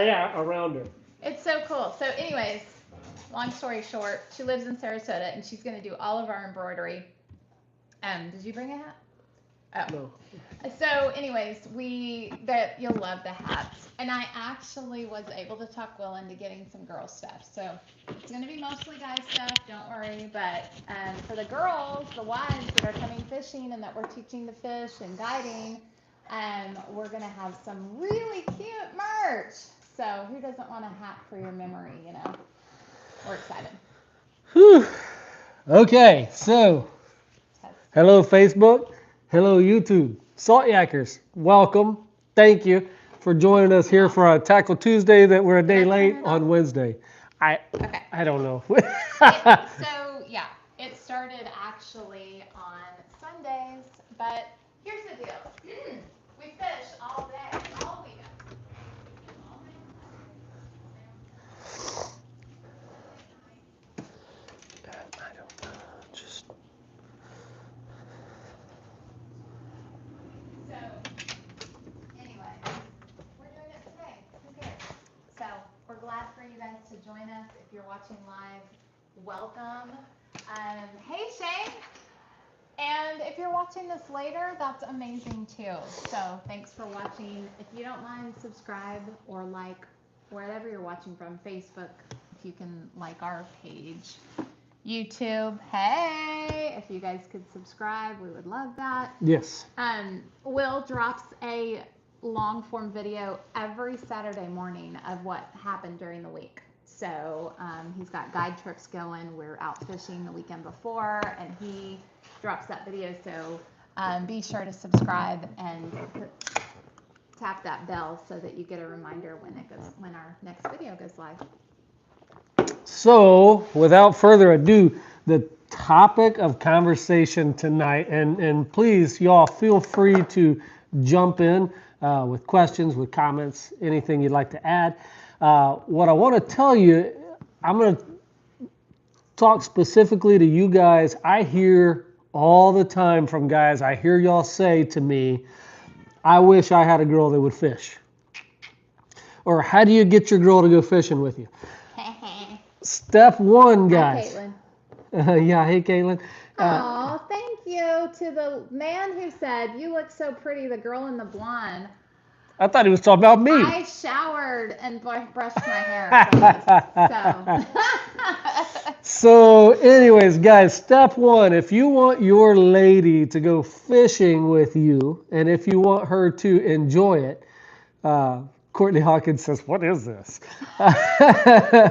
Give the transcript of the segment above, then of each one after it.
yeah, around her. It's so cool. So, anyways, long story short, she lives in Sarasota, and she's going to do all of our embroidery. Did you bring a hat? Oh. No. So, anyways, you'll love the hats, and I actually was able to talk Will into getting some girl stuff. So it's going to be mostly guy stuff. Don't worry. But for the girls, the wives that are coming fishing and that we're teaching to fish and guiding, we're going to have some really cute merch. So who doesn't want a hat for your memory? We're excited. Whew. Okay, so hello Facebook, hello YouTube. Salt Yackers, welcome. Thank you for joining us here for our Tackle Tuesday that we're a day late on Wednesday. I don't know. It started actually on Sundays, but here's the deal. We fish all day, all weekend. We're glad for you guys to join us. If you're watching live, welcome. Hey, Shane. And if you're watching this later, that's amazing too. So thanks for watching. If you don't mind, subscribe or like wherever you're watching from. Facebook, if you can like our page. YouTube, hey, if you guys could subscribe, we would love that. Yes. Will drops a long form video every Saturday morning of what happened during the week. So he's got guide trips going. We're out fishing the weekend before, and he drops that video. So be sure to subscribe and tap that bell so that you get a reminder when our next video goes live. So without further ado, the topic of conversation tonight, and please y'all feel free to jump in with questions, with comments, anything you'd like to add. What I want to tell you, I'm going to talk specifically to you guys. I hear all the time from guys, I hear y'all say to me, I wish I had a girl that would fish. Or how do you get your girl to go fishing with you? Step one, guys. Hi, Caitlin. Yeah, hey, Caitlin. Aw, thank you to the man who said, you look so pretty, the girl in the blonde. I thought he was talking about me. I showered and brushed my hair. So anyways, guys, step one, if you want your lady to go fishing with you, and if you want her to enjoy it, Courtney Hawkins says, what is this? Hey,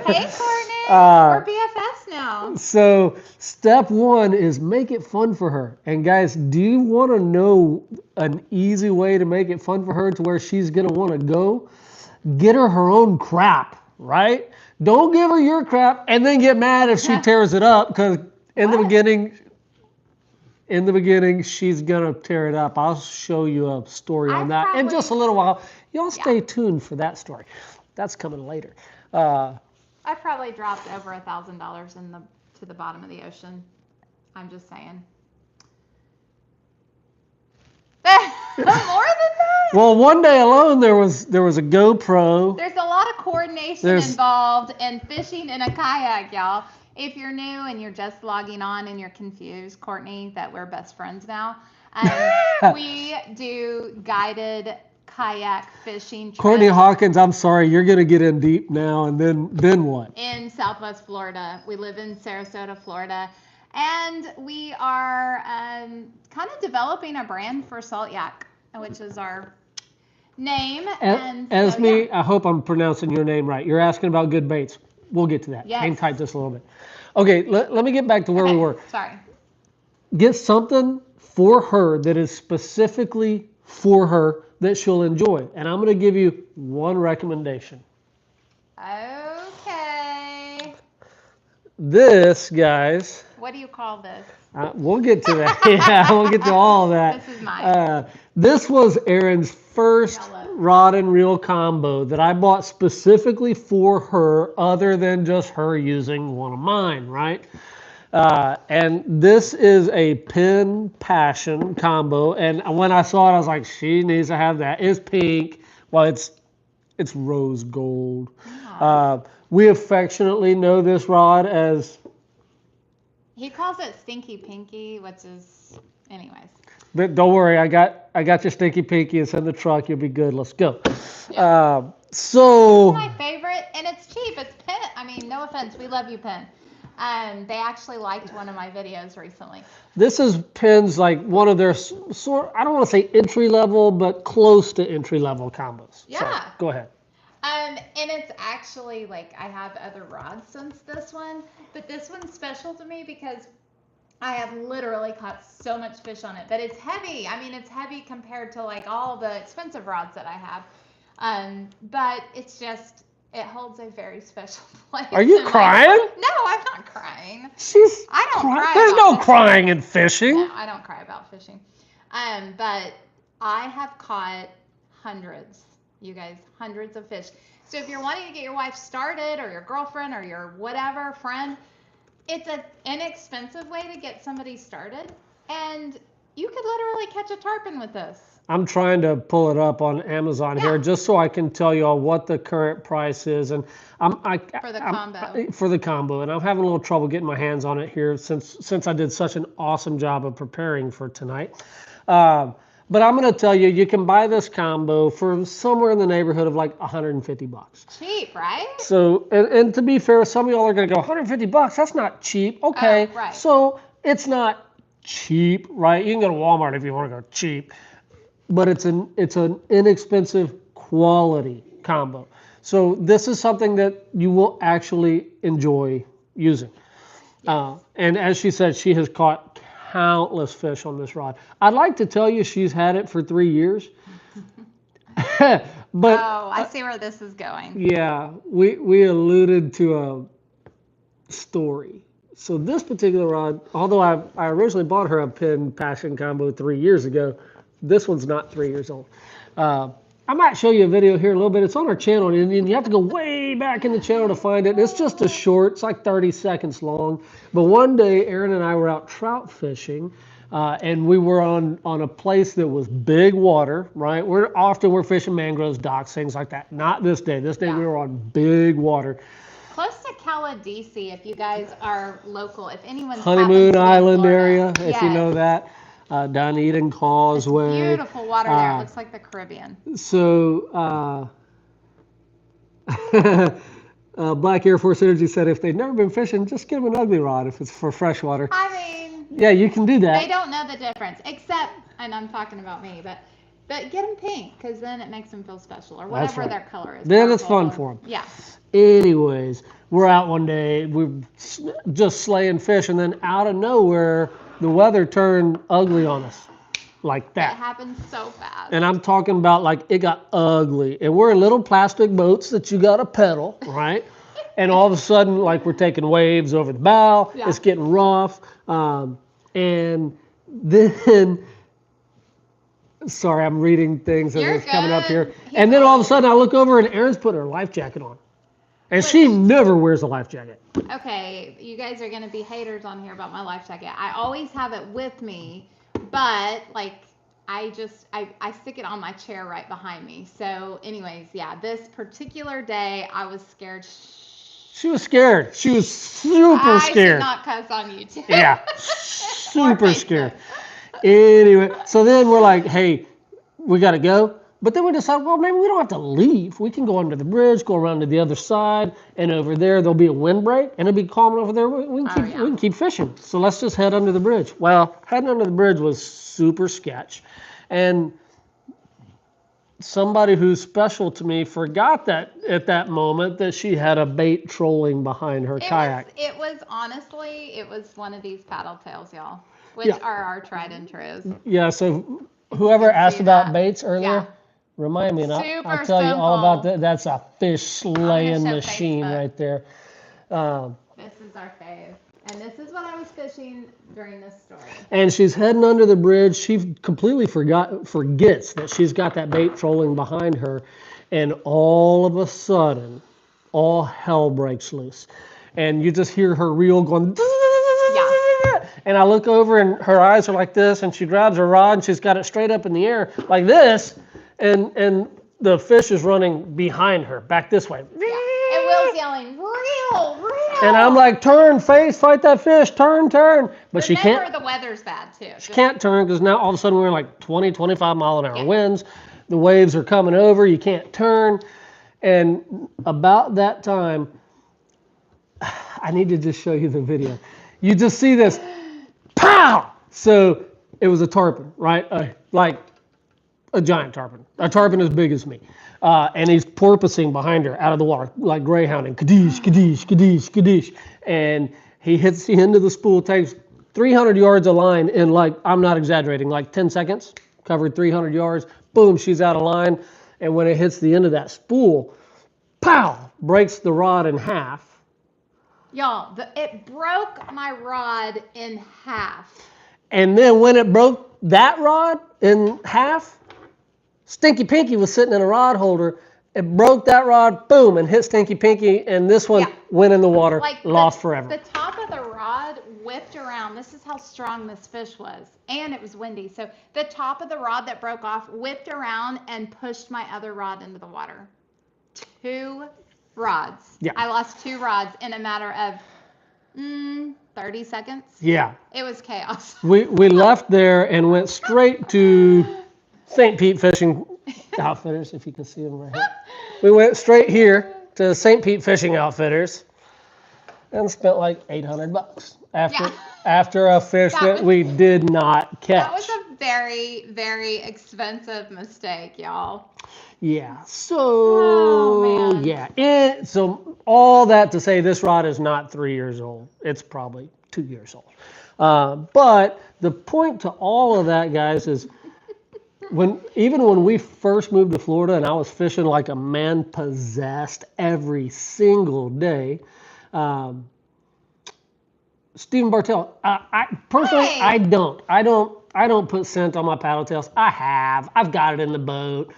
Courtney. We're BFFs now. So step one is make it fun for her. And guys, do you want to know an easy way to make it fun for her to where she's going to want to go? Get her own crap, right? Don't give her your crap and then get mad if she tears it up, because in the beginning, she's going to tear it up. I'll show you a story on that in just a little while. Y'all stay tuned for that story. That's coming later. I probably dropped over $1,000 to the bottom of the ocean. I'm just saying. More than that? Well, one day alone there was a GoPro. There's a lot of coordination involved in fishing in a kayak, y'all. If you're new and you're just logging on and you're confused, Courtney, that we're best friends now, we do guided kayak fishing trips. Courtney Hawkins, I'm sorry, you're going to get in deep now, and then what? In Southwest Florida. We live in Sarasota, Florida, and we are kind of developing a brand for Salt Yak, which is our name. Esme, I hope I'm pronouncing your name right. You're asking about good baits. We'll get to that. Yes. Hang tight just a little bit. Okay, let me get back to where we were. Sorry. Get something for her that is specifically for her that she'll enjoy. And I'm going to give you one recommendation. Okay. This, guys. What do you call this? We'll get to that. Yeah, we'll get to all of that. This is mine. This was Erin's first rod and reel combo that I bought specifically for her, other than just her using one of mine, right? And this is a Penn Passion combo. And when I saw it, I was like, she needs to have that. It's pink. Well, it's It's rose gold. Yeah. We affectionately know this rod as. He calls it Stinky Pinky, which is, anyways. But don't worry, I got your stinky pinky. It's in the truck. You'll be good. Let's go. Yeah. So. This is my favorite, and it's cheap. It's Penn. I mean, no offense, we love you, Penn. They actually liked one of my videos recently. This is Penn's like one of their I don't want to say entry level, but close to entry level combos. Yeah. So, go ahead. And it's actually like I have other rods since this one, but this one's special to me because I have literally caught so much fish on it, but it's heavy. I mean, it's heavy compared to like all the expensive rods that I have. But it's just, it holds a very special place. Are you crying? No, I'm not crying. I don't cry. There's about no fishing. crying in fishing. No, I don't cry about fishing. But I have caught hundreds, you guys, hundreds of fish. So if you're wanting to get your wife started or your girlfriend or your whatever friend, it's an inexpensive way to get somebody started. And you could literally catch a tarpon with this. I'm trying to pull it up on Amazon here just so I can tell you all what the current price is. And for the combo. And I'm having a little trouble getting my hands on it here since I did such an awesome job of preparing for tonight. But I'm going to tell you, you can buy this combo for somewhere in the neighborhood of like $150. Cheap, right? So, and to be fair, some of y'all are going to go, $150, that's not cheap. Okay, right. So it's not cheap, right? You can go to Walmart if you want to go cheap. But it's an inexpensive quality combo. So this is something that you will actually enjoy using. Yes. And as she said, she has caught countless fish on this rod. I'd like to tell you she's had it for 3 years. But I see where this is going. Yeah, we alluded to a story. So this particular rod, although I originally bought her a Penn Passion combo 3 years ago, this one's not 3 years old. I might show you a video here in a little bit. It's on our channel, and you have to go way back in the channel to find it. It's just a short. It's like 30 seconds long. But one day, Aaron and I were out trout fishing, and we were on a place that was big water, right? We're fishing mangroves, docks, things like that. Not this day. This day we were on big water. Close to Caladesi, if you guys are local, if anyone's Honeymoon Island area, if you know that. Down Eden Causeway. It's beautiful water there. It looks like the Caribbean. So, Black Air Force Energy said if they've never been fishing, just give them an ugly rod if it's for freshwater. I mean, yeah, you can do that. They don't know the difference, except, and I'm talking about me, but get them pink because then it makes them feel special or whatever their color is. Then it's fun for them. Yeah. Anyways, we're out one day, we're just slaying fish, and then out of nowhere, the weather turned ugly on us, like that. It happens so fast. And I'm talking about like it got ugly. And we're in little plastic boats that you got to pedal, right? And all of a sudden, like we're taking waves over the bow. Yeah. It's getting rough. And then, sorry, I'm reading things as it's coming up here. And then all of a sudden I look over and Erin's putting her life jacket on. And she never wears a life jacket. Okay, you guys are going to be haters on here about my life jacket. I always have it with me, but like I stick it on my chair right behind me. So anyways, yeah, this particular day I was scared. She was scared. She was super scared. I should not cuss on YouTube. Yeah, super scared. Anyway, so then we're like, hey, we got to go. But then we decided, well, maybe we don't have to leave. We can go under the bridge, go around to the other side, and over there there'll be a windbreak, and it'll be calm over there. We can keep fishing. So let's just head under the bridge. Well, heading under the bridge was super sketch. And somebody who's special to me forgot that at that moment that she had a bait trolling behind her kayak. It was one of these paddle tails, y'all, which are our tried and trues. Yeah, so whoever asked about baits earlier, remind me, and I'll tell you all about that. That's a fish slaying machine right there. This is our fave. And this is what I was fishing during this story. And she's heading under the bridge. She completely forgets that she's got that bait trolling behind her. And all of a sudden, all hell breaks loose. And you just hear her reel going. Yeah. And I look over and her eyes are like this. And she grabs her rod and she's got it straight up in the air like this. And the fish is running behind her, back this way. Yeah. And Will's yelling, reel, reel. And I'm like, turn, face, fight that fish, turn. But she can't. Remember, the weather's bad too. She can't turn because now all of a sudden we're in like 20, 25 mile an hour Yeah. winds. The waves are coming over. You can't turn. And about that time, I need to just show you the video. You just see this, pow! So it was a tarpon, right? Like a giant tarpon. A tarpon as big as me. And he's porpoising behind her out of the water, like greyhounding. Kadoosh, kadoosh, kadoosh, kadoosh. And he hits the end of the spool, takes 300 yards of line in like, I'm not exaggerating, like 10 seconds. Covered 300 yards. Boom, she's out of line. And when it hits the end of that spool, pow! Breaks the rod in half. Y'all, it broke my rod in half. And then when it broke that rod in half, Stinky Pinky was sitting in a rod holder. It broke that rod, boom, and hit Stinky Pinky, and this one went in the water, Like lost forever. The top of the rod whipped around. This is how strong this fish was. And it was windy. So the top of the rod that broke off whipped around and pushed my other rod into the water. 2 rods. Yeah. I lost 2 rods in a matter of 30 seconds. Yeah. It was chaos. We left there and went straight to St. Pete Fishing Outfitters, if you can see them right here. We went straight here to St. Pete Fishing Outfitters and spent like $800 after a fish that we did not catch. That was a very, very expensive mistake, y'all. Yeah. So so all that to say, this rod is not 3 years old. It's probably 2 years old. But the point to all of that, guys, is even when we first moved to Florida and I was fishing like a man possessed every single day, Stephen Bartell, I personally, Hey. I don't put scent on my paddle tails. I've got it in the boat.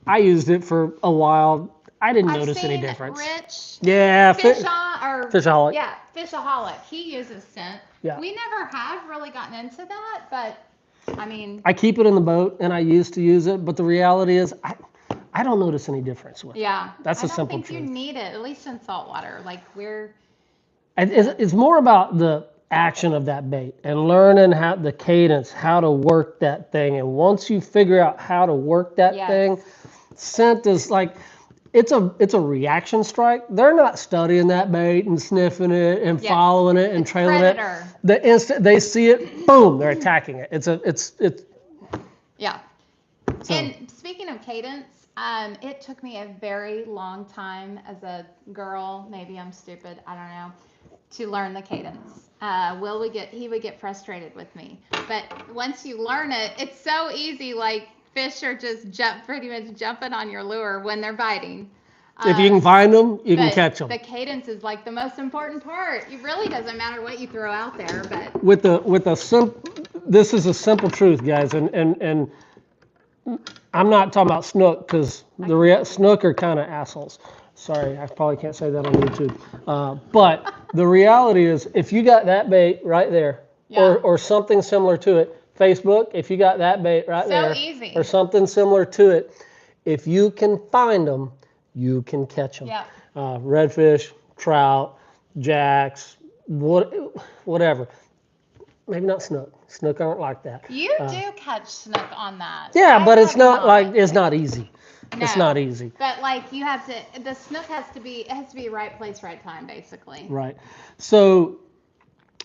I used it for a while. I didn't notice any difference. Rich, Yeah, Fishaholic. Yeah, Fishaholic. He uses scent. Yeah. We never have really gotten into that, but I mean, I keep it in the boat, and I used to use it, but the reality is, I don't notice any difference with it. yeah, That's a simple I don't think you need it, at least in saltwater. Like It's more about the action of that bait and learning how the cadence, how to work that thing. And once you figure out how to work that thing, scent is like, it's a reaction strike. They're not studying that bait and sniffing it and following it and trailing predator. it. The instant they see it, boom, they're attacking it. It's Yeah. So. And speaking of cadence, it took me a very long time as a girl, maybe I'm stupid, I don't know, to learn the cadence. He would get frustrated with me. But once you learn it, it's so easy. Like fish are just pretty much jumping on your lure when they're biting. If you can find them, you can catch them. The cadence is like the most important part. It really doesn't matter what you throw out there, but this is a simple truth, guys, and I'm not talking about snook because snook are kind of assholes. Sorry, I probably can't say that on YouTube. But the reality is, if you got that bait right there, or something similar to it, Facebook, if you got that bait right there, easy. or something similar to it, if you can find them, you can catch them. Yeah. Redfish, trout, jacks, whatever. Maybe not snook. Snook aren't like that. You do catch snook on that. Yeah, but it's not it's not easy. No, it's not easy. But like the snook has to be right place, right time, basically. Right. So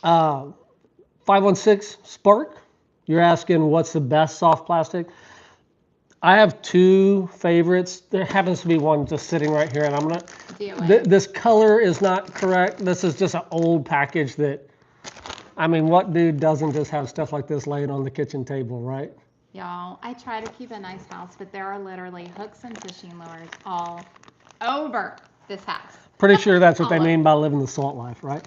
516 Spark, you're asking what's the best soft plastic? I have 2 favorites. There happens to be one just sitting right here, and I'm gonna. This color is not correct. This is just an old package that. I mean, what dude doesn't just have stuff like this laying on the kitchen table, right? Y'all, I try to keep a nice house, but there are literally hooks and fishing lures all over this house. Pretty sure that's what they mean by living the salt life, right?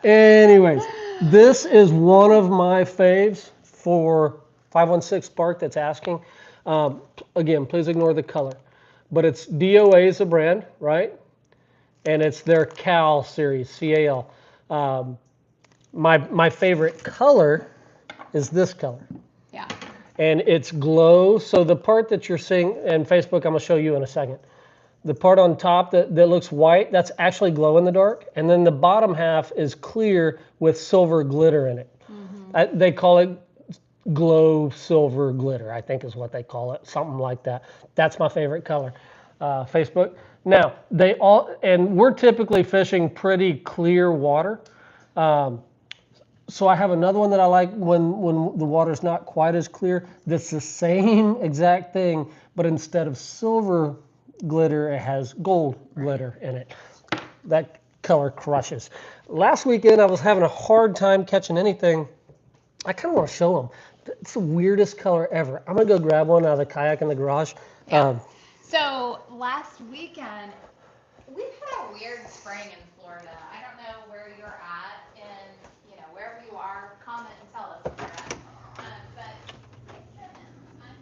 Anyways, this is one of my faves for 516 Spark that's asking. Again, please ignore the color. But it's DOA is a brand, right? And it's their Cal series, CAL. My favorite color is this color. Yeah. and it's glow. So the part that you're seeing in Facebook, I'm gonna show you in a second. The part on top that looks white, that's actually glow in the dark. And then the bottom half is clear with silver glitter in it. They call it glow silver glitter, I think is what they call it, something like that. That's my favorite color, Facebook. Now, and we're typically fishing pretty clear water. So I have another one that I like when the water's not quite as clear. That's the same exact thing, but instead of silver glitter, it has gold glitter in it. That color crushes. Last weekend, I was having a hard time catching anything. I kind of want to show them. It's the weirdest color ever. I'm going to go grab one out of the kayak in the garage. Yeah. So last weekend, we've had a weird spring in Florida. I don't know where you're at, and wherever you are, comment and tell us where you're at. But it's been unseasonable, and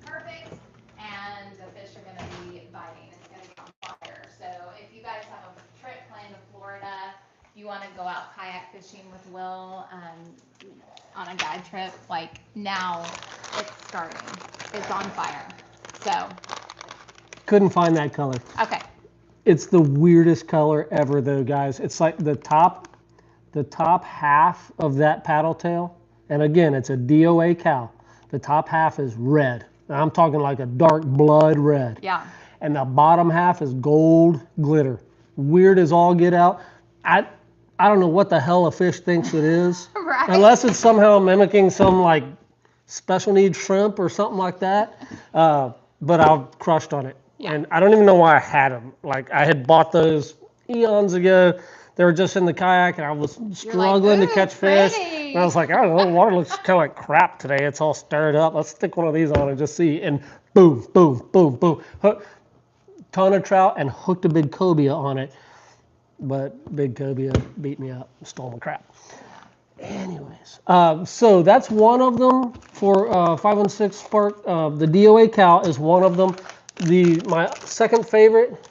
perfect, and the fish are going to be biting. It's going to be on fire. So if you guys have a trip planned to Florida, you want to go out kayak fishing with Will on a guide trip, like now it's starting. It's on fire. So. Couldn't find that color. Okay. It's the weirdest color ever, though, guys. It's like the top half of that paddle tail, and again, it's a DOA cow. The top half is red. I'm talking like a dark blood red. Yeah. And the bottom half is gold glitter. Weird as all get out. I don't know what the hell a fish thinks it is. Right. Unless it's somehow mimicking some like special needs shrimp or something like that. But I've crushed on it. Yeah. And I don't even know why I had them. Like I had bought those eons ago. They were just in the kayak and I was struggling to catch fish. Pretty. And I was like, I don't know, the water looks kind of like crap today. It's all stirred up. Let's stick one of these on and just see. And boom, boom, boom, boom. Ton of trout and hooked a big cobia on it. But big cobia beat me up, stole my crap. Anyways, so that's one of them for 516 Spark. The DOA cow is one of them. My second favorite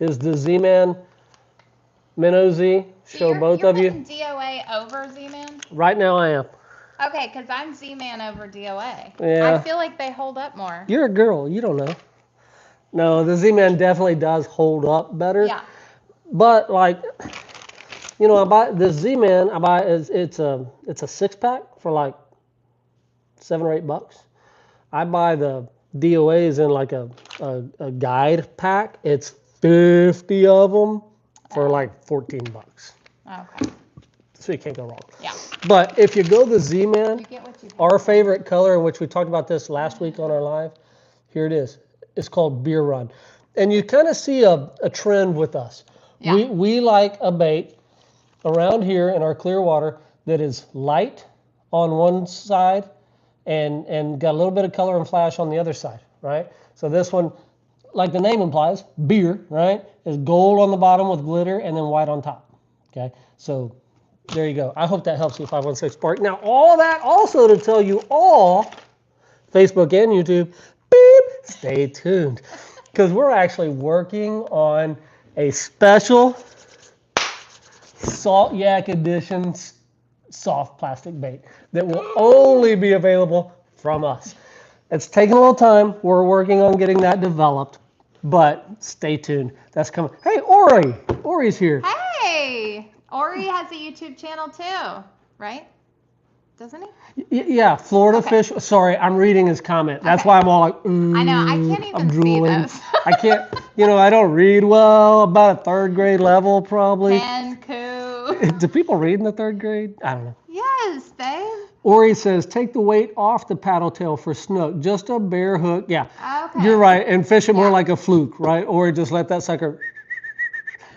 is the Z-Man Minnow Z. Show both of you. You're putting DOA over Z-Man? Right now I am. Okay, because I'm Z-Man over DOA. Yeah. I feel like they hold up more. You're a girl, you don't know. No, the Z-Man definitely does hold up better. Yeah. But like, I buy the Z-Man. It's a 6-pack for like $7 or $8. I buy the DOAs in like a guide pack. It's 50 of them for like $14. Okay. So you can't go wrong. Yeah. But if you go the Z-Man, You get what you pay. our favorite color, which we talked about this last week on our live, here it is. It's called Beer Run. And you kind of see a trend with us. Yeah. We like a bait around here in our clear water that is light on one side and got a little bit of color and flash on the other side, right? So this one, like the name implies, beer, right, is gold on the bottom with glitter and then white on top, okay? So there you go. I hope that helps you, 516 Spark. Now, all that also to tell you all, Facebook and YouTube, beep, stay tuned. Because we're actually working on a special Salt Yak edition soft plastic bait that will only be available from us. It's taking a little time. We're working on getting that developed, but stay tuned. That's coming. Hey, Ori. Ori's here. Hey! Ori has a YouTube channel too, right? Doesn't he? Yeah, Florida Fish. Sorry, I'm reading his comment. That's why I'm all like, I know, I can't even I'm see drooling. those. I can't, I don't read well, about a 3rd grade level probably. Penn, Coo. Do people read in the 3rd grade? I don't know. Yes, does, babe. Ori says, take the weight off the paddle tail for snook. Just a bare hook. Yeah, Okay. you're right. And fish it more Yeah. like a fluke, right? Ori just let that sucker.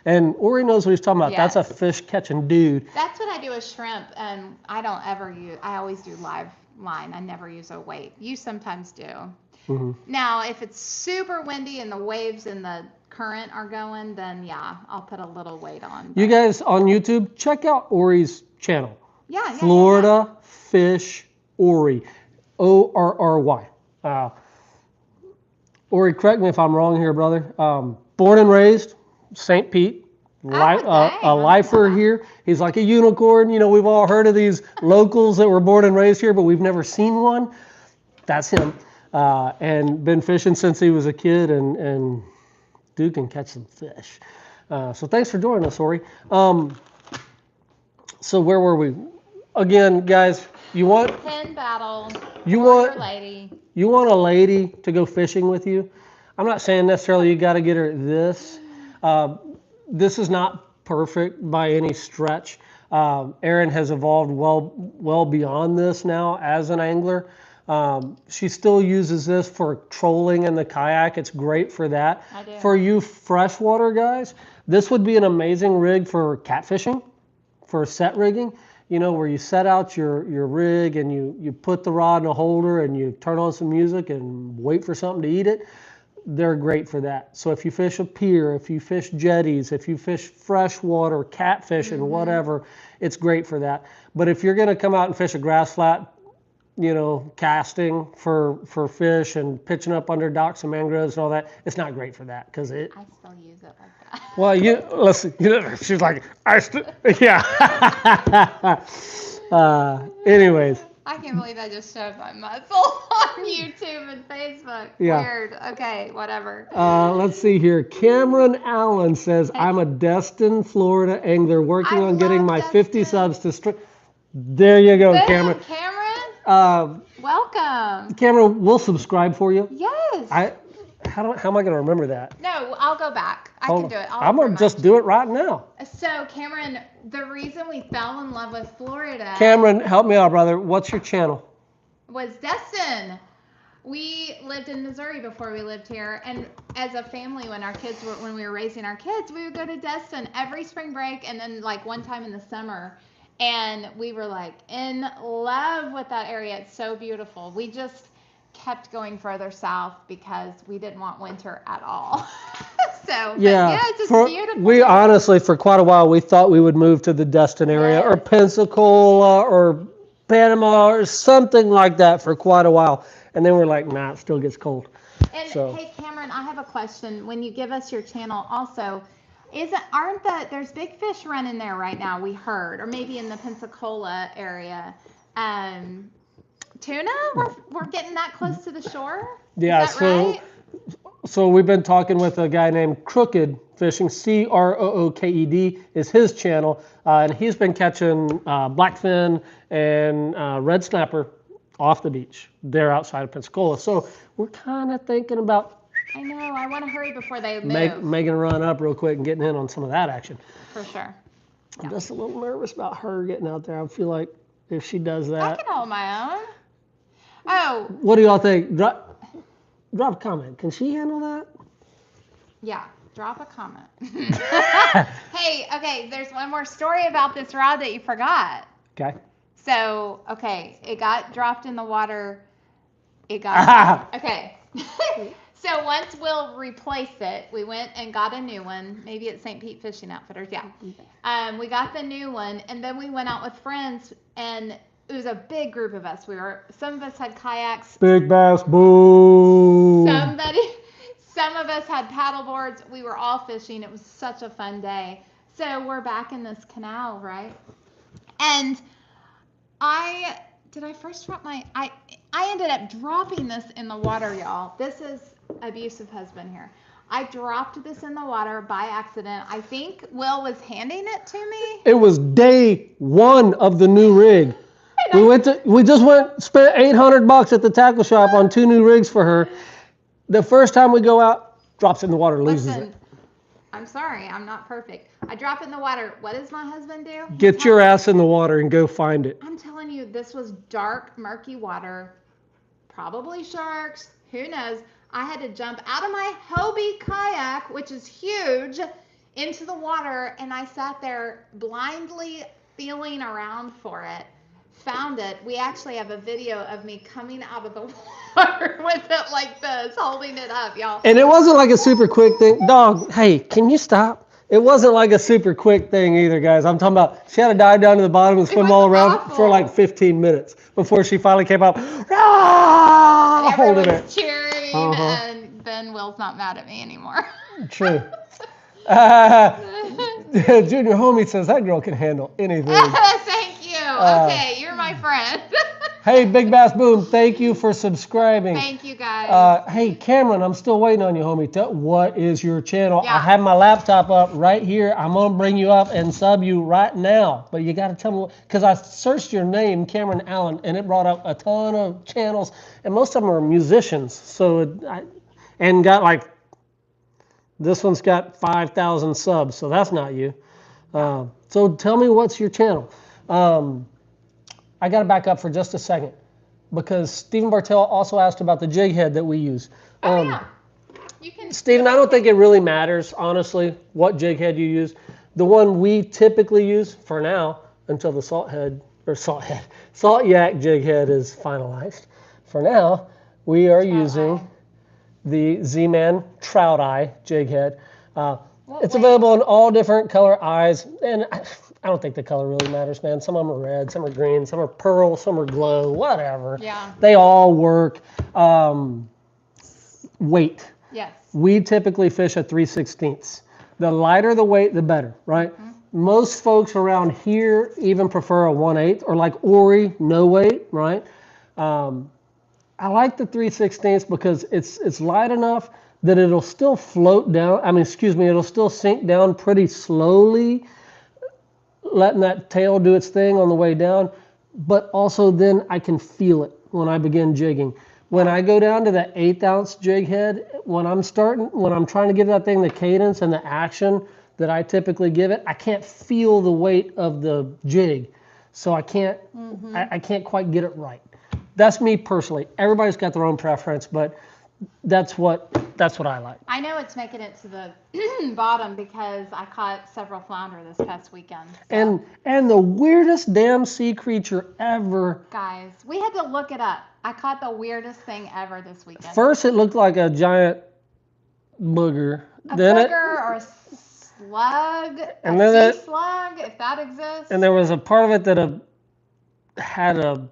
And Ori knows what he's talking about. Yes. That's a fish catching dude. That's what I do with shrimp, and I don't ever use. I always do live line. I never use a weight. You sometimes do. Mm-hmm. Now, if it's super windy and the waves and the current are going, then yeah, I'll put a little weight on. You guys on YouTube, check out Ori's channel. Yeah. Florida Fish Ori. Orry. Ori, correct me if I'm wrong here, brother. Born and raised St. Pete. A lifer here. He's like a unicorn. You know, we've all heard of these locals that were born and raised here, but we've never seen one. That's him. And been fishing since he was a kid, and dude can catch some fish. So thanks for joining us, Ori. So where were we? Again, guys, you want Penn battle. you want lady. you want a lady to go fishing with you. I'm not saying necessarily you got to get her this. This is not perfect by any stretch. Erin has evolved well beyond this now as an angler. She still uses this for trolling in the kayak. It's great for that. I do. For you freshwater guys, this would be an amazing rig for catfishing, for set rigging. You know, where you set out your rig and you put the rod in a holder and you turn on some music and wait for something to eat it. They're great for that. So if you fish a pier, if you fish jetties, if you fish freshwater, catfish and whatever, it's great for that. But if you're going to come out and fish a grass flat, you know, casting for fish and pitching up under docks and mangroves and all that, it's not great for that because it. I still use it like that. Well, listen. She's like, yeah. Anyways. I can't believe I just showed my muscle on YouTube and Facebook. Yeah. Weird. Okay, whatever. Let's see here. Cameron Allen says, I'm a Destin, Florida angler working on getting my 50 subs to There you go, Boom, Cameron. Cameron, welcome. Cameron, we'll subscribe for you. Yes. How am I going to remember that? No, I'll go back. I can do it. I'm going to just do it right now. So, Cameron, the reason we fell in love with Florida. Cameron, help me out, brother. What's your channel? Was Destin. We lived in Missouri before we lived here, and as a family, when we were raising our kids, we would go to Destin every spring break, and then like one time in the summer, and we were like in love with that area. It's so beautiful. We just kept going further south because we didn't want winter at all. Yeah, it's just beautiful. We honestly, for quite a while, we thought we would move to the Destin area or Pensacola or Panama or something like that for quite a while. And then we're like, nah, it still gets cold. And hey, Cameron, I have a question. When you give us your channel also, there's big fish running there right now, we heard, or maybe in the Pensacola area. Tuna? We're getting that close to the shore? Yeah, Is that right? So we've been talking with a guy named Crooked Fishing, Crooked is his channel, and he's been catching blackfin and red snapper off the beach there outside of Pensacola. So we're kind of thinking about. I know. I want to hurry before they move. Making a run up real quick and getting in on some of that action. For sure. I'm just a little nervous about her getting out there. I feel like if she does that. I can hold my own. Oh. What do y'all think? Drop a comment. Can she handle that? Yeah, drop a comment. Hey, okay, there's one more story about this rod that you forgot. Okay. So, okay, it got dropped in the water. Okay. So once we'll replace it, we went and got a new one, maybe at St. Pete Fishing Outfitters, yeah. We got the new one, and then we went out with friends, and it was a big group of us. Some of us had kayaks. Big bass, boom. Some of us had paddle boards. We were all fishing. It was such a fun day. So we're back in this canal, right? And I ended up dropping this in the water, y'all. This is abusive husband here. I dropped this in the water by accident. I think Will was handing it to me. It was day one of the new rig. We just spent $800 at the tackle shop on 2 new rigs for her. The first time we go out, drops it in the water, loses it. I'm sorry, I'm not perfect. I drop it in the water. What does my husband do? Get your ass in the water and go find it. I'm telling you, this was dark, murky water. Probably sharks. Who knows? I had to jump out of my Hobie kayak, which is huge, into the water, and I sat there blindly feeling around for it. Found it. We actually have a video of me coming out of the water with it like this, holding it up, y'all. And it wasn't like a super quick thing. Dog, hey, can you stop? It wasn't like a super quick thing either, guys. I'm talking about she had to dive down to the bottom and swim all around for like 15 minutes before she finally came up. And Holding everyone's it. cheering, and then Will's not mad at me anymore. True. Junior homie says that girl can handle anything. Thank you. Okay, you're my friend. Hey, Big Bass Boom, thank you for subscribing. Thank you, guys. Hey, Cameron, I'm still waiting on you, homie. What is your channel? Yeah. I have my laptop up right here. I'm going to bring you up and sub you right now. But you got to tell me, because I searched your name, Cameron Allen, and it brought up a ton of channels, and most of them are musicians. And got like, this one's got 5,000 subs, so that's not you. So tell me, what's your channel? I got to back up for just a second because Stephen Bartell also asked about the jig head that we use. Yeah. You can. Stephen, I don't think it really matters, honestly, what jig head you use. The one we typically use for now, until the Salt Yak jig head is finalized. For now, we are using the Z-Man Trout Eye jig head. It's available in all different color eyes, and I don't think the color really matters, man. Some of them are red, some are green, some are pearl, some are glow, whatever. Yeah. They all work. Weight. Yes. We typically fish at 3/16. The lighter the weight, the better, right? Mm-hmm. Most folks around here even prefer a 1/8 or like Ori, no weight, right? I like the 3/16 because it's light enough that it'll still float down. It'll still sink down pretty slowly, letting that tail do its thing on the way down, but also then I can feel it when I begin jigging. When I go down to the 1/8 ounce jig head, when I'm trying to give that thing the cadence and the action that I typically give it, I can't feel the weight of the jig. So I can't quite get it right. That's me personally. Everybody's got their own preference, but that's what I like. I know it's making it to the bottom because I caught several flounder this past weekend. So. And the weirdest damn sea creature ever. Guys, we had to look it up. I caught the weirdest thing ever this weekend. First, it looked like a giant booger. A booger or a slug, a sea slug, if that exists. And there was a part of it that had a.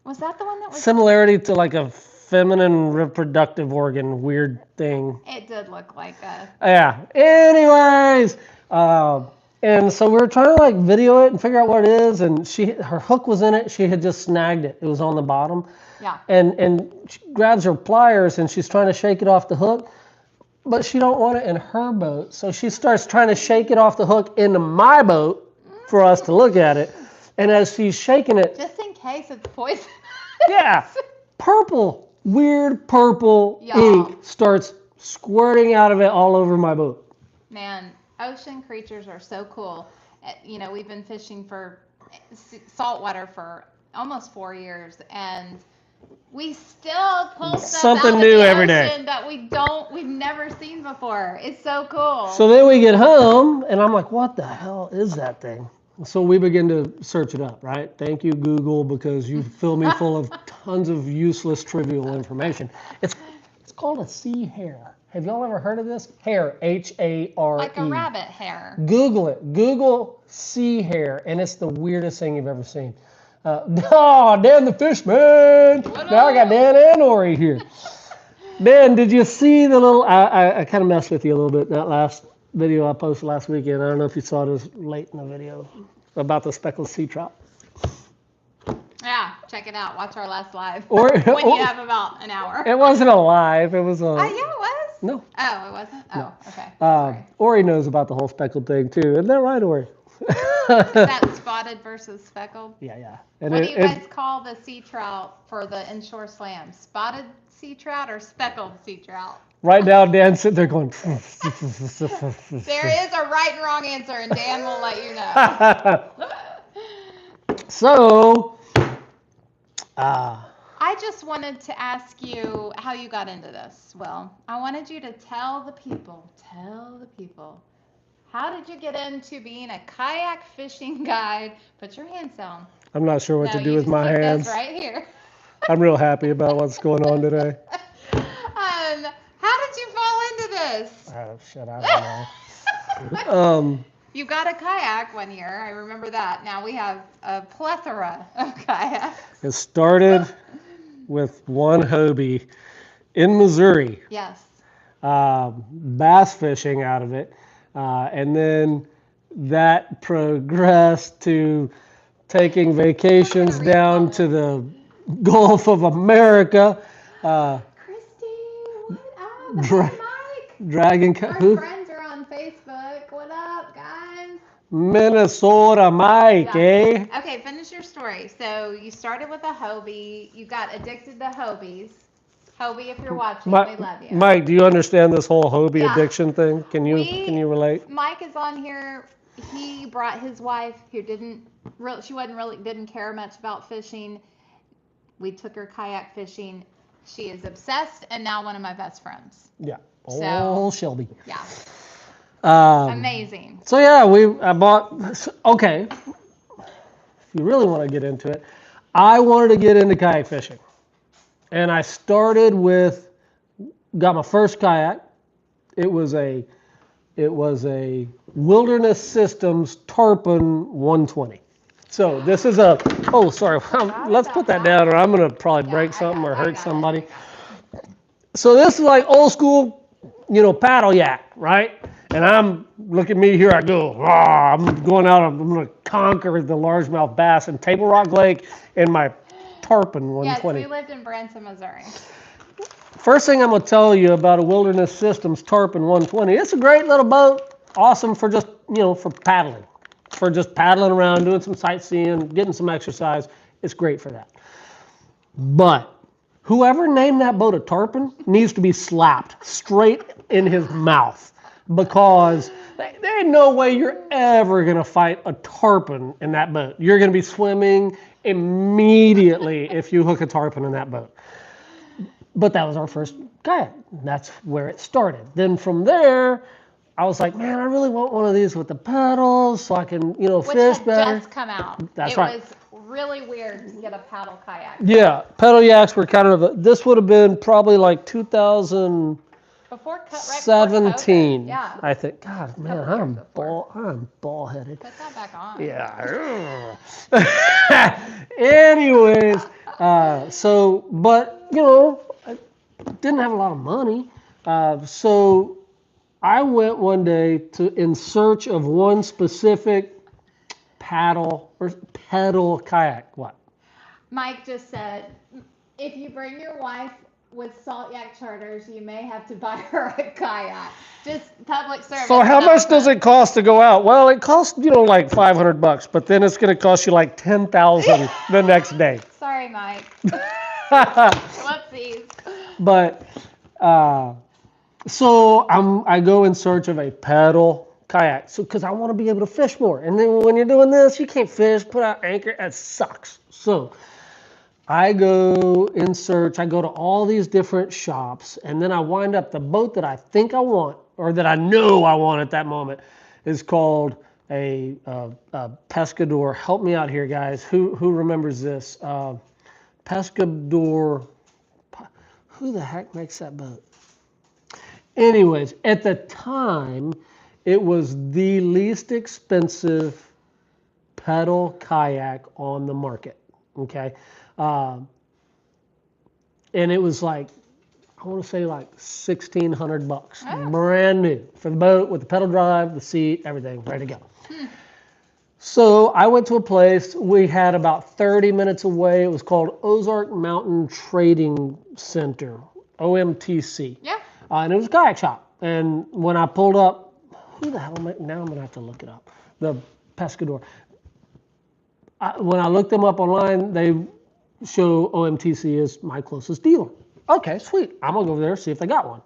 Was that the one that was similarity to like a feminine reproductive organ weird thing? It did look like a. Yeah. Anyways, and so we were trying to like video it and figure out what it is, and her hook was in it. She had just snagged it. It was on the bottom. Yeah. And she grabs her pliers and she's trying to shake it off the hook, but she don't want it in her boat, so she starts trying to shake it off the hook into my boat for us to look at it. And as she's shaking it, just in case it's poison. Yeah, weird purple ink starts squirting out of it all over my boat. Man, ocean creatures are so cool. You know, we've been fishing for saltwater for almost 4 years, and we still pull stuff something out new of the every ocean day that we've never seen before. It's so cool. So then we get home, and I'm like, what the hell is that thing? So we begin to search it up, right? Thank you, Google, because you fill me full of tons of useless, trivial information. It's called a sea hare. Have y'all ever heard of this? Hare, H-A-R-E. Like a rabbit hare. Google it. Google sea hare, and it's the weirdest thing you've ever seen. Dan the fish man. Now I got Dan and Ori here. Dan, did you see the little? I kind of messed with you a little bit in that last video I posted last weekend. I don't know if you saw it. It was late in the video about the speckled sea trout. Yeah, check it out. Watch our last live. When you have about an hour. It wasn't a live. It was a. Yeah, it was. No. Oh, it wasn't. Oh, no. Okay. Sorry. Ori knows about the whole speckled thing too. Isn't that right, Ori? Is that spotted versus speckled? Yeah. And what do you guys call the sea trout for the inshore slam? Spotted sea trout or speckled sea trout? Right now, Dan's sitting there going. There is a right and wrong answer, and Dan will let you know. So, I just wanted to ask you how you got into this. Well, I wanted you to tell the people, how did you get into being a kayak fishing guide? Put your hands down. I'm not sure what No, to do you with just my keep hands. those right here. I'm real happy about what's going on today. How did you fall into this? Oh, shit, I don't know. You got a kayak one year. I remember that. Now we have a plethora of kayaks. It started with one Hobie in Missouri. Yes. Bass fishing out of it. And then that progressed to taking vacations down to the Gulf of America. Christy, what up? Hey, Mike. Dragon. Our friends are on Facebook. What up, guys? Minnesota Mike, eh? Okay, finish your story. So you started with a Hobie. You got addicted to Hobies. Hobie, if you're watching, we love you. Mike, do you understand this whole Hobie addiction thing? Can you relate? Mike is on here. He brought his wife who didn't care much about fishing. We took her kayak fishing. She is obsessed and now one of my best friends. Yeah. Oh, Shelby. Yeah. Amazing. So yeah, I bought. Okay. If you really want to get into it, I wanted to get into kayak fishing, and I started with got my first kayak. It was a Wilderness Systems Tarpon 120. So this is a. Oh, sorry. Let's put that down, or I'm gonna probably break something or hurt somebody. So this is like old school, paddle yak, right? And look at me, here I go. I'm going out, I'm going to conquer the largemouth bass in Table Rock Lake in my Tarpon 120. Yes, we lived in Branson, Missouri. First thing I'm going to tell you about a Wilderness Systems Tarpon 120, it's a great little boat, awesome for just, for paddling. For just paddling around, doing some sightseeing, getting some exercise. It's great for that. But whoever named that boat a Tarpon needs to be slapped straight in his mouth. Because there ain't no way you're ever going to fight a tarpon in that boat. You're going to be swimming immediately if you hook a tarpon in that boat. But that was our first kayak. That's where it started. Then from there, I was like, man, I really want one of these with the paddles so I can, fish better. Which just come out. That's right. It was really weird to get a paddle kayak. Yeah, pedal yaks were kind of, this would have been probably like 2017, yeah. I think. God, man, I'm ball-headed. Put that back on. Yeah. Anyways, but, I didn't have a lot of money. So I went one day in search of one specific pedal kayak. What? Mike just said, if you bring your wife with Salt Yak Charters, you may have to buy her a kayak. Just public service. So how much does it cost to go out? Well, it costs, like $500, but then it's going to cost you like $10,000 the next day. Sorry, Mike. Whoopsies. But so I go in search of a pedal kayak, because I want to be able to fish more. And then when you're doing this, you can't fish, put out anchor. It sucks. So I go in search. I go to all these different shops, and then I wind up the boat that I think I want, or that I know I want at that moment, is called a Pescador. Help me out here, guys. Who remembers this? Pescador. Who the heck makes that boat? Anyways, at the time, it was the least expensive pedal kayak on the market. Okay. And it was like, I want to say like $1,600. Oh. Brand new for the boat with the pedal drive, the seat, everything ready to go. So I went to a place, we had about 30 minutes away. It was called Ozark Mountain Trading Center, OMTC. Yeah. And it was a kayak shop. And when I pulled up, who the hell am I? Now I'm going to have to look it up. The Pescador. When I looked them up online, they show OMTC is my closest dealer. Okay, sweet. I'm going to go over there and see if they got one.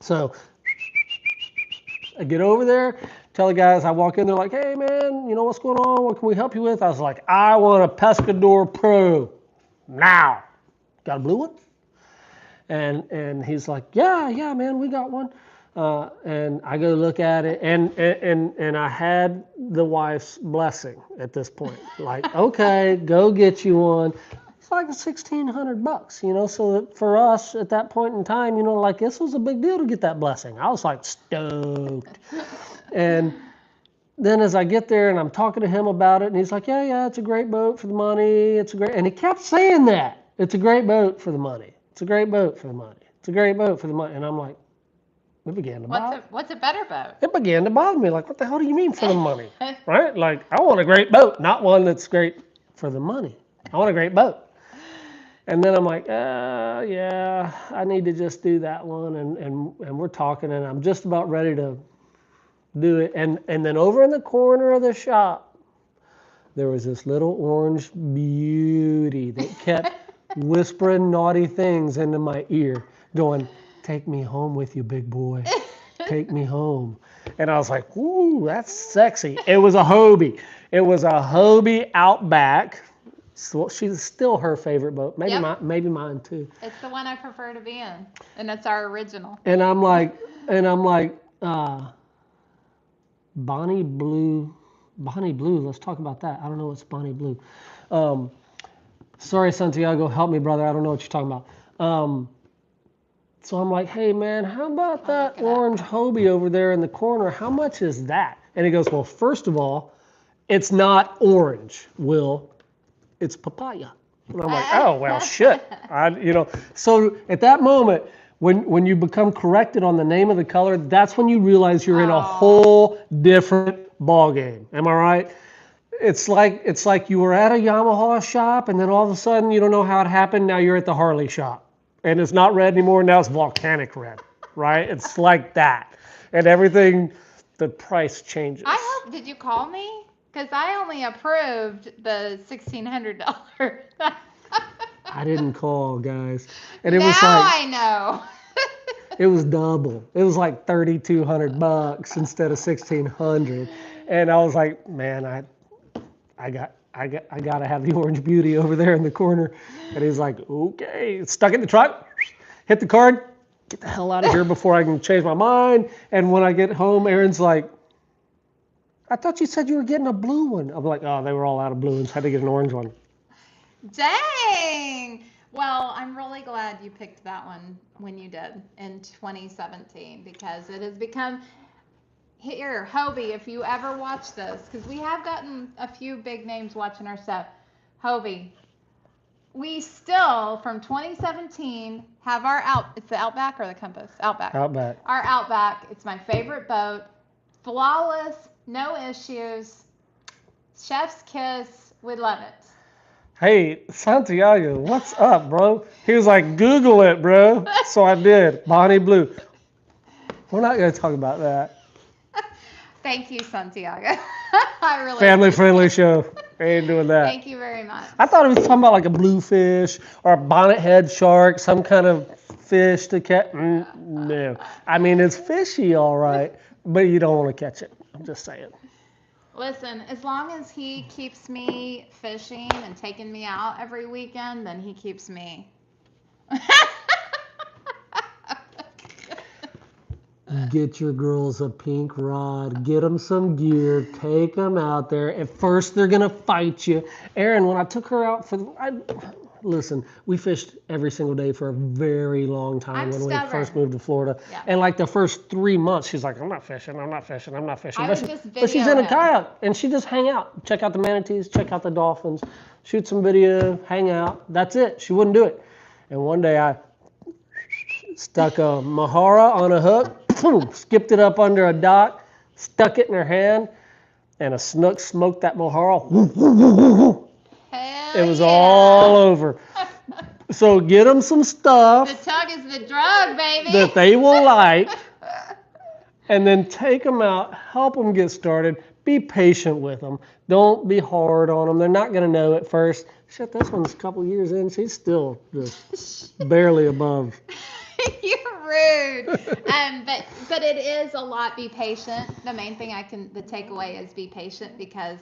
So I get over there, tell the guys, I walk in, they're like, hey man, you know what's going on? What can we help you with? I was like, I want a Pescador Pro now. Got a blue one? And he's like, yeah, man, we got one. And I go look at it, and I had the wife's blessing at this point. Like, okay, go get you one. It's like $1,600, you know. So for us at that point in time, you know, like this was a big deal to get that blessing. I was like stoked. And then as I get there and I'm talking to him about it, and he's like, yeah, it's a great boat for the money. And he kept saying that. It's a great boat for the money. It's a great boat for the money. It's a great boat for the money. And I'm like, it began to bother. What's a better boat? It began to bother me. Like, what the hell do you mean for the money? Right? Like, I want a great boat, not one that's great for the money. I want a great boat. And then I'm like, yeah, I need to just do that one. And we're talking, and I'm just about ready to do it. And then over in the corner of the shop, there was this little orange beauty that kept whispering naughty things into my ear, going, take me home with you, big boy. Take me home. And I was like, ooh, that's sexy. It was a Hobie. It was a Hobie Outback. So she's still her favorite boat. Maybe mine too. It's the one I prefer to be in, and it's our original. And I'm like, Bonnie Blue. Let's talk about that. I don't know what's Bonnie Blue. Sorry, Santiago, help me, brother. I don't know what you're talking about. So I'm like, hey, man, how about that orange Hobie over there in the corner? How much is that? And he goes, well, first of all, it's not orange, Will. It's papaya. And I'm like, oh, well, shit. So at that moment, when you become corrected on the name of the color, that's when you realize you're in a whole different ball game. Am I right? It's like you were at a Yamaha shop, and then all of a sudden you don't know how it happened. Now you're at the Harley shop, and it's not red anymore. Now it's volcanic red, right? It's like that, and everything. The price changes. Did you call me? Because I only approved the $1,600. I didn't call, guys, and now I know. It was double. It was like $3,200 instead of $1,600, and I was like, man, I gotta have the orange beauty over there in the corner. And he's like, okay, stuck in the truck, hit the card, get the hell out of here before I can change my mind. And when I get home, Aaron's like, I thought you said you were getting a blue one. I'm like, oh, they were all out of blue ones. Had to get an orange one. Dang. Well, I'm really glad you picked that one when you did in 2017, because it has become... Here, Hobie, if you ever watch this, because we have gotten a few big names watching our stuff. Hobie, we still, from 2017, have our it's the Outback or the Compass? Outback. Outback. Our Outback. It's my favorite boat. Flawless, no issues. Chef's kiss. We love it. Hey, Santiago, what's up, bro? He was like, Google it, bro. So I did. Bonnie Blue. We're not going to talk about that. Thank you, Santiago. I really Family-friendly show. We ain't doing that. Thank you very much. I thought it was talking about like a bluefish or a bonnethead shark, some kind of fish to catch. No. I mean, it's fishy, all right, but you don't want to catch it. I'm just saying. Listen, as long as he keeps me fishing and taking me out every weekend, then he keeps me. Get your girls a pink rod, get them some gear, take them out there. At first, they're going to fight you. Erin, when I took her out listen, we fished every single day for a very long time when we first moved to Florida. Yeah. And like the first 3 months, she's like, I'm not fishing. But she's in a kayak, and she just hang out, check out the manatees, check out the dolphins, shoot some video, hang out. That's it. She wouldn't do it. And one day I stuck a Mahara on a hook, boom, skipped it up under a dock, stuck it in her hand, and a snook smoked that Mahara. It was all over. So get them some stuff. The tug is the drug, baby. That they will like. And then take them out, help them get started. Be patient with them. Don't be hard on them. They're not going to know at first. Shit, this one's a couple years in. She's still just barely above. You're rude. But it is a lot. Be patient. The main thing the takeaway is be patient, because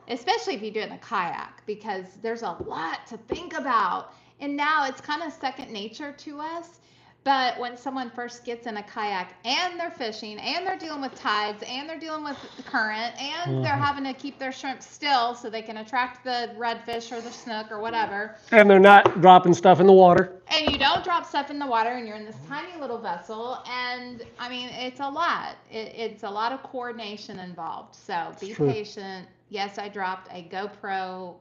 especially if you do it in a kayak, because there's a lot to think about. And now it's kind of second nature to us. But when someone first gets in a kayak and they're fishing and they're dealing with tides and they're dealing with the current and they're having to keep their shrimp still so they can attract the redfish or the snook or whatever. And they're not dropping stuff in the water. And you don't drop stuff in the water, and you're in this tiny little vessel. And I mean, it's a lot. It's a lot of coordination involved. So be patient. Yes, I dropped a GoPro,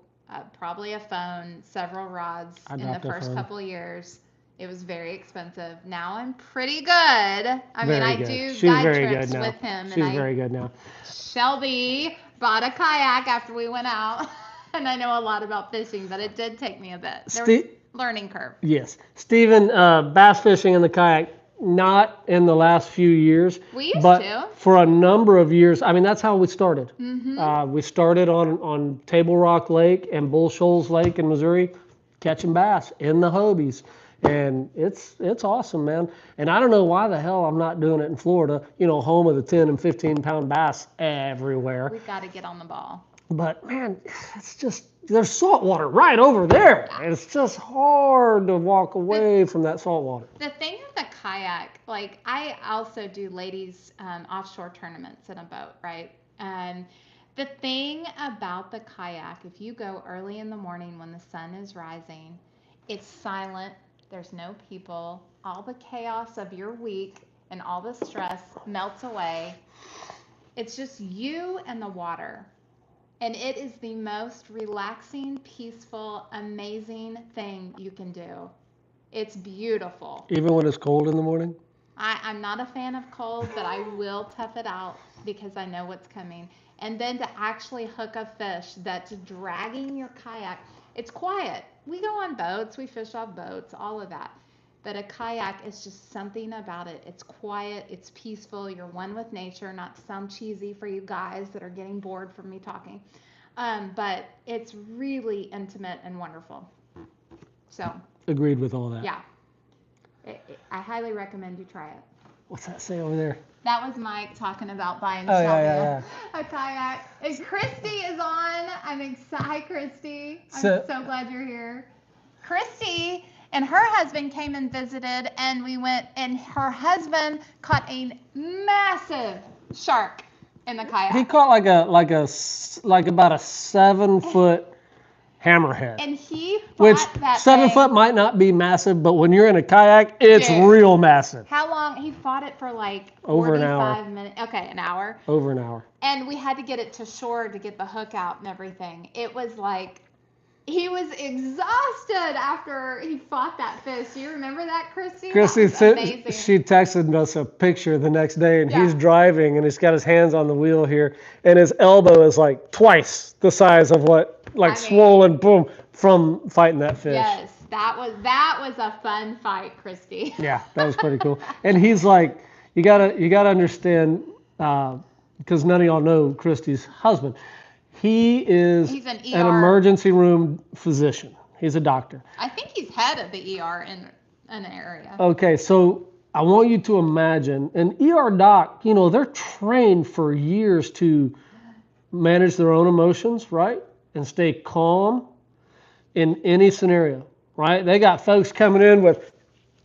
probably a phone, several rods in the first couple of years. It was very expensive. Now I'm pretty good. I mean, I do guide trips with him. She's very good now. Shelby bought a kayak after we went out. And I know a lot about fishing, but it did take me a bit. There was learning curve. Yes. Stephen, bass fishing in the kayak, not in the last few years. We used but to. For a number of years. I mean, that's how we started. We started on Table Rock Lake and Bull Shoals Lake in Missouri, catching bass in the Hobies. And it's awesome, man. And I don't know why the hell I'm not doing it in Florida, home of the 10 and 15 pound bass everywhere. We've got to get on the ball. But man, it's just, there's salt water right over there. It's just hard to walk away from that salt water. The thing with the kayak, like I also do ladies offshore tournaments in a boat, right? And the thing about the kayak, if you go early in the morning when the sun is rising, it's silent. There's no people. All the chaos of your week and all the stress melts away. It's just you and the water. And it is the most relaxing, peaceful, amazing thing you can do. It's beautiful. Even when it's cold in the morning? I'm not a fan of cold, but I will tough it out because I know what's coming. And then to actually hook a fish that's dragging your kayak, it's quiet. We go on boats, we fish off boats, all of that. But a kayak is just something about it. It's quiet, it's peaceful, you're one with nature, not some cheesy for you guys that are getting bored from me talking. But it's really intimate and wonderful. So. Agreed with all that. Yeah. I highly recommend you try it. What's that say over there? That was Mike talking about buying a kayak. And Christy is on. I'm excited. Hi, Christy. I'm so glad you're here. Christy and her husband came and visited, and we went, and her husband caught a massive shark in the kayak. He caught like about a 7-foot hammerhead. And he fought which that 7 foot might not be massive, but when you're in a kayak, it's real massive. How long? He fought it for like over 45 minutes. Okay, an hour. Over an hour. And we had to get it to shore to get the hook out and everything. It was like, he was exhausted after he fought that fish. Do you remember that, Christy? Christy, amazing. She texted us a picture the next day, and he's driving, and he's got his hands on the wheel here, and his elbow is like twice the size of swollen, boom, from fighting that fish. Yes, that was a fun fight, Christy. Yeah, that was pretty cool. And he's like, you gotta understand, because none of y'all know Christy's husband. He's an emergency room physician. He's a doctor. I think he's head of the ER in an area. Okay, so I want you to imagine an ER doc, they're trained for years to manage their own emotions, right? And stay calm in any scenario, right? They got folks coming in with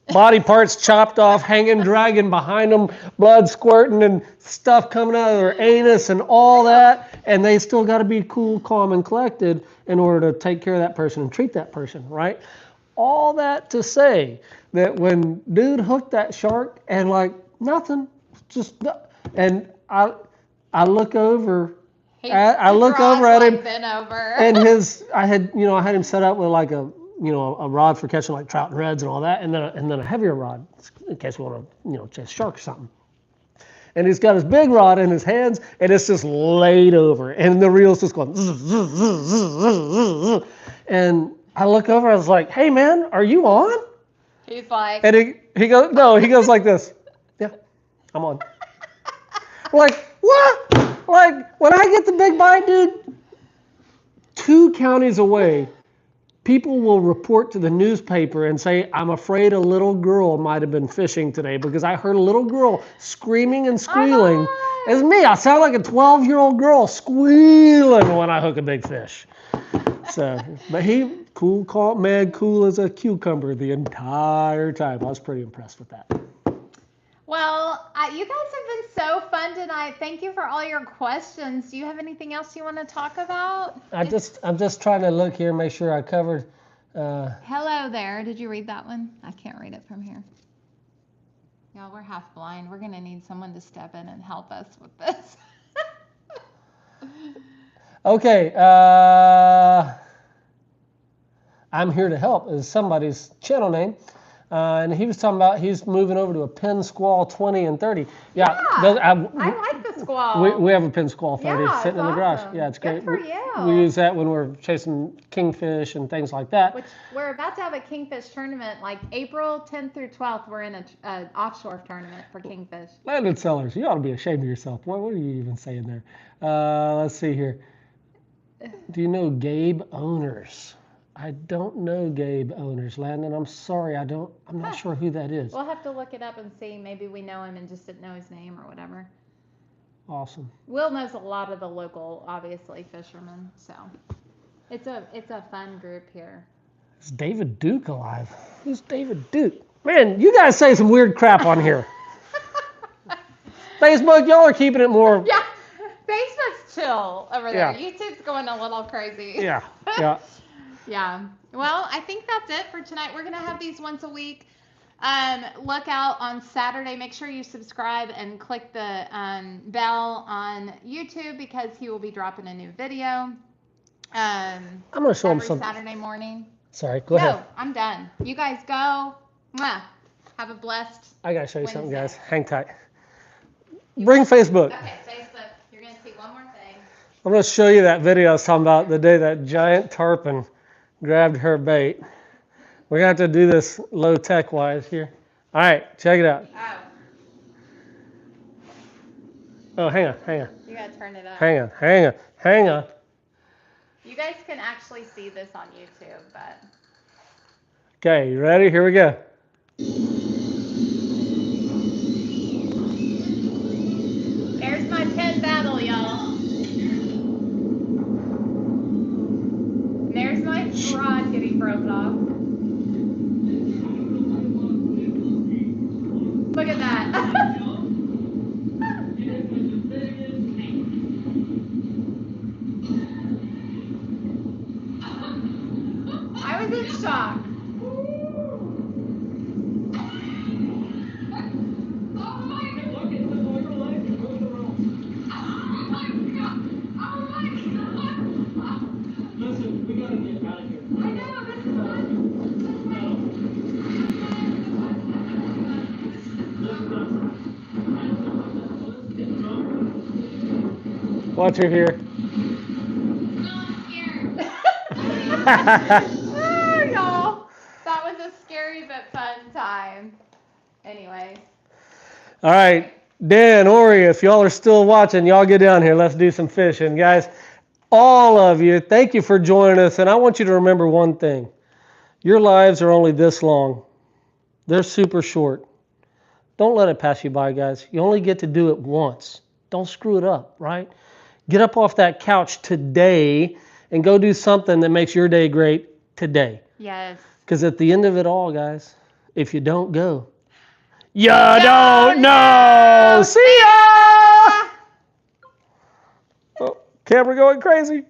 body parts chopped off, hanging, dragging behind them, blood squirting and stuff coming out of their anus and all that. And they still got to be cool, calm, and collected in order to take care of that person and treat that person, right? All that to say that when dude hooked that shark and nothing, and I look over. I look over at him, bent over. And I had him set up with like a rod for catching like trout and reds and all that, and then a heavier rod in case we want to chase shark or something. And he's got his big rod in his hands, and it's just laid over, and the reel's just going. And I look over, I was like, "Hey man, are you on?" He's like, and he goes, "No," he goes like this. "Yeah, I'm on." Like, what? Like, when I get the big bite, dude, 2 counties away, people will report to the newspaper and say, I'm afraid a little girl might have been fishing today because I heard a little girl screaming and squealing. It's me. I sound like a 12-year-old girl squealing when I hook a big fish. So, but he, cool, calm, man, cool as a cucumber the entire time. I was pretty impressed with that. Well, you guys have been so fun tonight. Thank you for all your questions. Do you have anything else you want to talk about? I'm just trying to look here, make sure I covered. Hello there. Did you read that one? I can't read it from here. Y'all, we're half blind. We're going to need someone to step in and help us with this. Okay. I'm Here to Help is somebody's channel name. And he was talking about he's moving over to a Penn Squall 20 and 30. Yeah, I like the squall. We have a Penn Squall 30 Yeah, sitting in the garage. awesome. Yeah, it's great. Good for you. We use that when we're chasing kingfish and things like that. Which we're about to have a kingfish tournament, like April 10th through 12th. We're in an offshore tournament for kingfish. Landed sellers, you ought to be ashamed of yourself. What are you even saying there? Let's see here. Do you know Gabe Owners? I don't know Gabe Owners, Landon. I'm sorry, I'm not sure who that is. We'll have to look it up and see. Maybe we know him and just didn't know his name or whatever. Awesome. Will knows a lot of the local, obviously, fishermen. So it's a fun group here. Is David Duke alive? Who's David Duke? Man, you guys say some weird crap on here. Facebook, y'all are keeping it more. Yeah, Facebook's chill over there. Yeah. YouTube's going a little crazy. Yeah, yeah. Yeah. Well, I think that's it for tonight. We're going to have these once a week. Look out on Saturday. Make sure you subscribe and click the bell on YouTube because he will be dropping a new video. I'm going to show him something. Saturday morning. Sorry, go ahead. No, I'm done. You guys go. Mwah. Have a blessed I got to show you something, guys. Hang tight. You Bring want- Facebook. Okay, Facebook. You're going to see one more thing. I'm going to show you that video I was talking about the day that giant tarpon grabbed her bait. We're going to have to do this low tech wise here. All right, check it out. Oh, hang on. You got to turn it up. Hang on. You guys can actually see this on YouTube, but... Okay, you ready? Here we go. There's my Penn battle, y'all. There's my rod getting broken off. Look at that. I was in shock. Listen, we gotta get out of here. I know, this is fun. Watch her here. Oh, y'all. That was a scary but fun time. Anyways. All right, Dan, Ori, if y'all are still watching, y'all get down here. Let's do some fishing. Guys, all of you, thank you for joining us. And I want you to remember one thing. Your lives are only this long. They're super short. Don't let it pass you by, guys. You only get to do it once. Don't screw it up, right? Get up off that couch today and go do something that makes your day great today. Yes. Because at the end of it all, guys, if you don't go, you don't know. See ya! Oh, camera going crazy.